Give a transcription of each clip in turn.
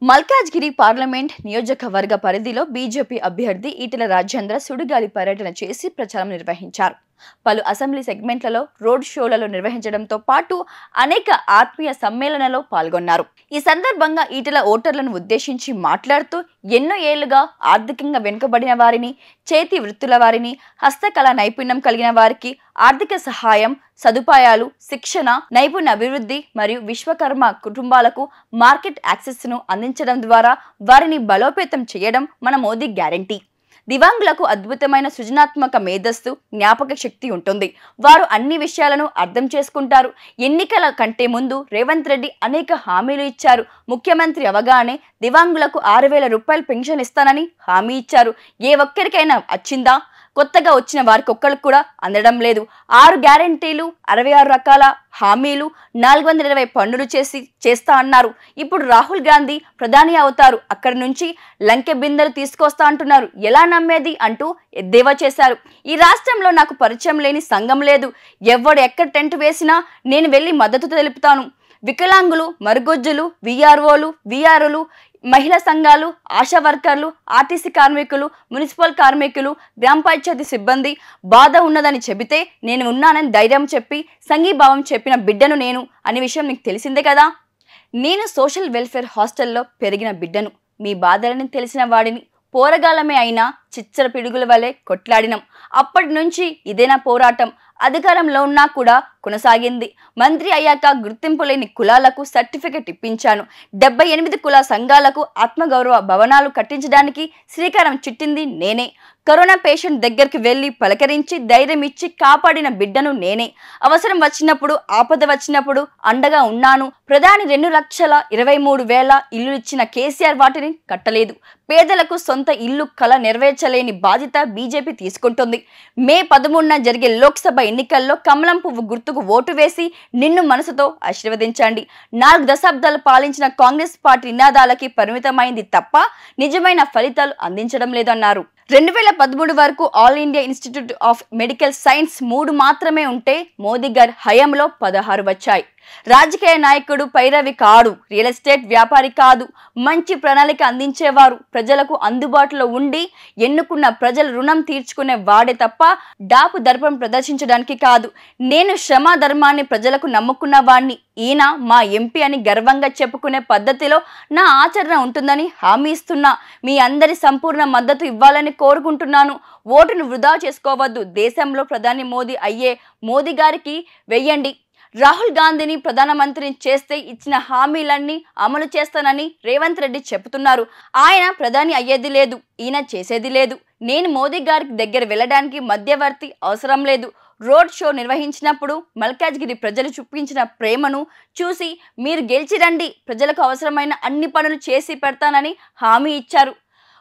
Malkajgiri parliament నియోజకవర్గ పరిధిలో BJP అభ్యర్థి ఈటెల రాజేంద్ర సుడిగాలి పర్యటన చేసి ప్రచారం నిర్వహించారు. పలు అసెంబ్లీ సెగ్మెంట్లలో రోడ్ షోలలో నిర్వహించడంతో పాటు అనేక ఆత్మీయ సమ్మేళనాల్లో పాల్గొన్నారు. ఈ సందర్భంగా ఈటెల ఓటర్లను ఉద్దేశించి మాట్లాడుతూ ఎన్నో ఏళ్లుగా ఆర్థికంగా వెనుకబడిన వారిని, చేతి వృత్తుల వారిని, హస్తకళ నైపుణ్యం కలిగిన వారికి ఆర్థిక సహాయం, సదుపాయాలు, శిక్షణ, నైపుణ్య అభివృద్ధి మరియు విశ్వకర్మ కుటుంబాలకు మార్కెట్ యాక్సెస్ ను అందించడం ద్వారా వారిని బలోపేతం చేయడం మన మోదీ గ్యారంటీ. దివ్యాంగులకు అద్భుతమైన సృజనాత్మక మేధస్సు, జ్ఞాపక శక్తి ఉంటుంది. వారు అన్ని విషయాలను అర్థం చేసుకుంటారు. ఎన్నికల కంటే ముందు రేవంత్ రెడ్డి అనేక హామీలు ఇచ్చారు. ముఖ్యమంత్రి అవగానే దివ్యాంగులకు 6,000 రూపాయలు పెన్షన్ ఇస్తానని హామీ ఇచ్చారు. ఏ ఒక్కరికైనా వచ్చిందా? కొత్తగా వచ్చిన వారికి ఒక్కరికి కూడా అందడం లేదు. 6 గ్యారంటీలు, 66 రకాల హామీలు, 420 పన్నులు చేస్తా అన్నారు. ఇప్పుడు రాహుల్ గాంధీ ప్రధాని అవుతారు, అక్కడి నుంచి లంకె బిందెలు తీసుకొస్తా అంటున్నారు. ఎలా నమ్మేది అంటూ ఎద్దేవా చేశారు. ఈ రాష్ట్రంలో నాకు పరిచయం లేని సంఘం లేదు. ఎవడు ఎక్కడ టెంట్ వేసినా నేను వెళ్ళి మద్దతు తెలుపుతాను. వికలాంగులు, మరుగుజ్జులు, విఆర్ఓలు, విఆర్లు, మహిళా సంఘాలు, ఆశా వర్కర్లు, ఆర్టీసీ కార్మికులు, మున్సిపల్ కార్మికులు, గ్రామ పంచాయతీ సిబ్బంది బాధ ఉన్నదని చెబితే నేను ఉన్నానని ధైర్యం చెప్పి సంఘీభావం చెప్పిన బిడ్డను నేను అనే విషయం మీకు తెలిసిందే కదా. నేను సోషల్ వెల్ఫేర్ హాస్టల్లో పెరిగిన బిడ్డను. మీ బాధలని తెలిసిన వాడిని. పోరగాలమే అయినా చిచ్చర పిడుగుల వలె కొట్లాడినం. అప్పటి నుంచి ఇదేనా పోరాటం. అధికారంలో ఉన్నా కూడా కొనసాగింది. మంత్రి అయ్యాక గుర్తింపు లేని కులాలకు సర్టిఫికెట్ ఇప్పించాను. 78 కుల సంఘాలకు ఆత్మగౌరవ భవనాలు కట్టించడానికి శ్రీకారం చుట్టింది నేనే. కరోనా పేషెంట్ దగ్గరికి వెళ్ళి పలకరించి ధైర్యం ఇచ్చి కాపాడిన బిడ్డను నేనే. అవసరం వచ్చినప్పుడు, ఆపద వచ్చినప్పుడు అండగా ఉన్నాను. ప్రధాని 2,23,000 ఇల్లు ఇచ్చిన కేసీఆర్ వాటిని కట్టలేదు. పేదలకు సొంత ఇల్లు కల నెరవేర్చలేని బాధ్యత బీజేపీ తీసుకుంటుంది. మే 13న జరిగే లోక్సభ ఎన్నికల్లో కమలం పువ్వు గుర్తుకు ఓటు వేసి నిన్ను మనసుతో ఆశీర్వదించండి. 4 దశాబ్దాలు పాలించిన కాంగ్రెస్ పార్టీ నినాదాలకి పరిమితమైంది తప్ప నిజమైన ఫలితాలు అందించడం లేదన్నారు. 2013 వరకు all India institute of medical science 3 మాత్రమే ఉంటే మోదీ గారి హయాంలో 16 వచ్చాయి. రాజకీయ నాయకుడు పైరవి కాడు, రియల్ ఎస్టేట్ వ్యాపారి కాదు, మంచి ప్రణాళిక అందించేవారు, ప్రజలకు అందుబాటులో ఉండి ఎన్నుకున్న ప్రజల రుణం తీర్చుకునే వాడే తప్ప డాపు దర్పం ప్రదర్శించడానికి కాదు. నేను శ్రమ ధర్మాన్ని ప్రజలకు నమ్ముకున్న వాణ్ణి. ఈయన మా ఎంపీ అని గర్వంగా చెప్పుకునే పద్ధతిలో నా ఆచరణ ఉంటుందని హామీ ఇస్తున్నా. మీ అందరి సంపూర్ణ మద్దతు ఇవ్వాలని కోరుకుంటున్నాను. ఓటును వృధా చేసుకోవద్దు. దేశంలో ప్రధాని మోదీ అయ్యే మోదీ గారికి వెయ్యండి. రాహుల్ గాంధీని ప్రధానమంత్రిని చేస్తే ఇచ్చిన హామీలన్నీ అమలు చేస్తానని రేవంత్ రెడ్డి చెబుతున్నారు. ఆయన ప్రధాని అయ్యేది లేదు, ఈయన చేసేది లేదు. నేను మోదీ గారికి దగ్గర వెళ్ళడానికి మధ్యవర్తి అవసరం లేదు. రోడ్ షో నిర్వహించినప్పుడు మల్కాజ్గిరి ప్రజలు చూపించిన ప్రేమను చూసి మీరు గెలిచి రండి, ప్రజలకు అవసరమైన అన్ని పనులు చేసి పెడతానని హామీ ఇచ్చారు.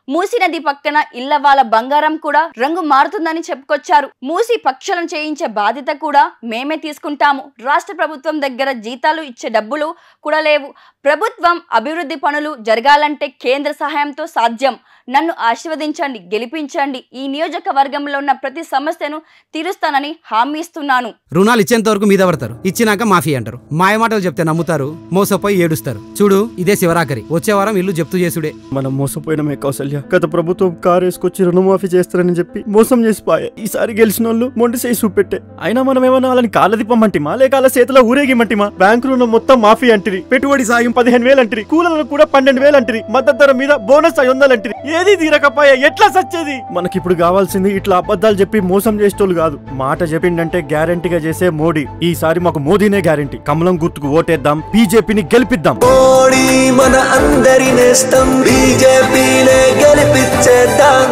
మూసీ నది పక్కన ఇళ్ల వాళ్ళ బంగారం కూడా రంగు మారుతుందని చెప్పుకొచ్చారు. మూసీ పక్షులను చేయించే బాధ్యత కూడా మేమే తీసుకుంటాము. రాష్ట్ర ప్రభుత్వం దగ్గర జీతాలు ఇచ్చే డబ్బులు కూడా లేవు. ప్రభుత్వం అభివృద్ధి పనులు జరగాలంటే కేంద్ర సహాయంతో సాధ్యం. నన్ను ఆశీర్వదించండి, గెలిపించండి. ఈ నియోజకవర్గంలో ఉన్న ప్రతి సమస్యను తీరుస్తానని హామీ ఇస్తున్నాను. రుణాలు ఇచ్చేంత వరకు మీద పడతారు, ఇచ్చినాక మాఫీ అంటారు. మాయమాటలు చెప్తే నమ్ముతారు, మోసపోయి ఏడుస్తారు. చూడు, ఇదే శివరాకరి. వచ్చే వారం ఇల్లు జప్తు చేసుడే. మనం మోసపోయినమే కౌసల్య. గత ప్రభుత్వం కారు వేసుకొచ్చి రుణమాఫీ చేస్తారని చెప్పి మోసం చేసిపోయా. ఈసారి గెలిచిన వాళ్ళు మొండి చేసి చూపెట్టే. అయినా మనం ఏమన్నా వాళ్ళని కాళ్ళ దిప్పమంటిమా లేక వాళ్ళ చేతిలో ఊరేగిమంటిమా? బ్యాంకు రుణం మొత్తం మాఫీ అంటిరి, పెట్టుబడి సాయం 15,000 అంటిరి, కూలీలకు కూడా 12,000 అంటిరి, మద్దతు ధర మీద బోనస్ 500 అంటిరి. ఏది తీరకపోయా ఎట్లా సచ్చేది? మనకిప్పుడు కావాల్సింది ఇట్లా అబద్ధాలు చెప్పి మోసం చేసేటోళ్ళు కాదు. మాట చెప్పిండంటే గ్యారంటీగా చేసే మోడీ. ఈసారి మాకు మోదీనే గ్యారంటీ. కమలం గుర్తుకు ఓటేద్దాం, బీజేపీని గెలిపిద్దాం. మోడీ మన అందరి నేస్తం, బీజేపీనే గెలిపించేద్దాం.